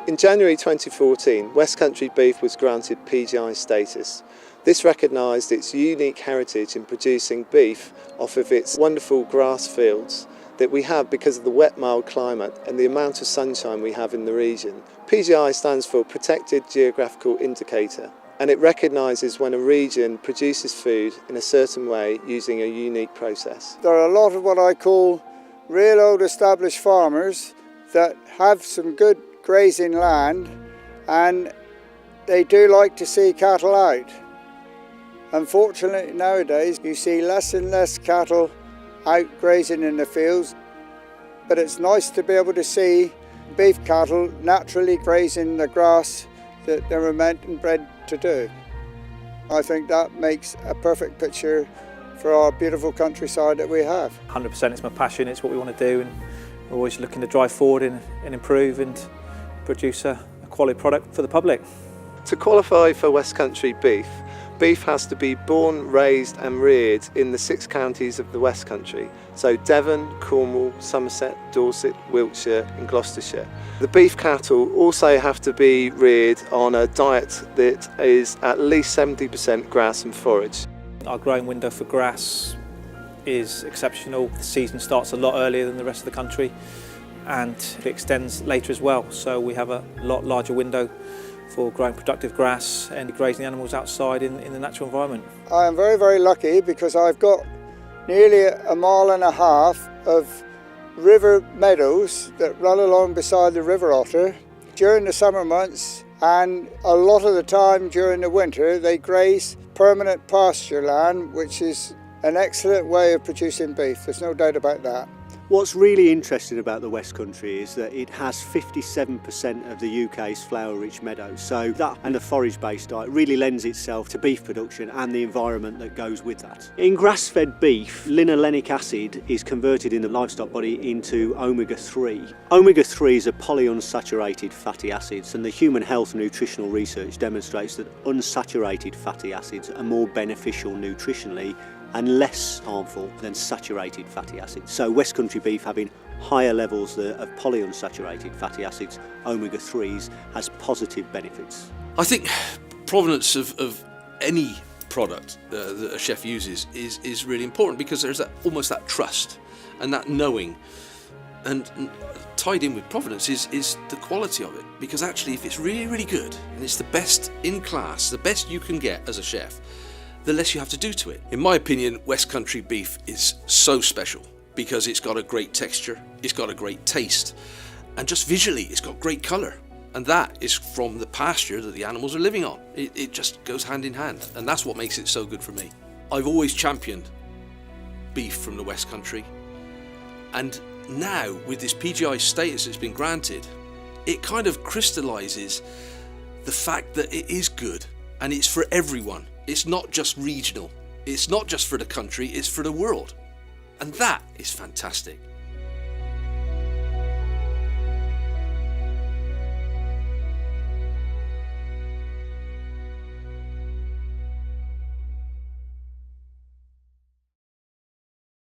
In January 2014, West Country beef was granted PGI status. This recognised its unique heritage in producing beef off of its wonderful grass fields that we have because of the wet, mild climate and the amount of sunshine we have in the region. PGI stands for Protected Geographical Indicator, and it recognises when a region produces food in a certain way using a unique process. There are a lot of what I call real old established farmers that have some good grazing land, and they do like to see cattle out. Unfortunately nowadays you see less and less cattle out grazing in the fields, but it's nice to be able to see beef cattle naturally grazing the grass that they were meant and bred to do. I think that makes a perfect picture for our beautiful countryside that we have. 100% it's my passion, it's what we want to do, and we're always looking to drive forward and improve and produce a quality product for the public. To qualify for West Country beef, beef has to be born, raised and reared in the 6 counties of the West Country, so Devon, Cornwall, Somerset, Dorset, Wiltshire and Gloucestershire. The beef cattle also have to be reared on a diet that is at least 70% grass and forage. Our growing window for grass is exceptional. The season starts a lot earlier than the rest of the country and it extends later as well, so we have a lot larger window for growing productive grass and grazing animals outside in the natural environment. I am very, very lucky because I've got nearly 1.5 miles of river meadows that run along beside the River Otter during the summer months, and a lot of the time during the winter they graze permanent pasture land, which is an excellent way of producing beef, there's no doubt about that. What's really interesting about the West Country is that it has 57% of the UK's flower-rich meadows, so that and the forage-based diet really lends itself to beef production and the environment that goes with that. In grass-fed beef, linolenic acid is converted in the livestock body into omega-3. Omega-3s are polyunsaturated fatty acids, and the human health and nutritional research demonstrates that unsaturated fatty acids are more beneficial nutritionally and less harmful than saturated fatty acids. So West Country beef having higher levels of polyunsaturated fatty acids, omega-3s, has positive benefits. I think provenance of any product that a chef uses is really important, because there's almost that trust and that knowing, and tied in with provenance is the quality of it, because actually if it's really, really good and it's the best in class, the best you can get as a chef, the less you have to do to it. In my opinion, West Country beef is so special because it's got a great texture, it's got a great taste, and just visually it's got great colour. And that is from the pasture that the animals are living on. It just goes hand in hand, and that's what makes it so good for me. I've always championed beef from the West Country, and now with this PGI status that's been granted, it kind of crystallises the fact that it is good and it's for everyone. It's not just regional, it's not just for the country, it's for the world. And that is fantastic.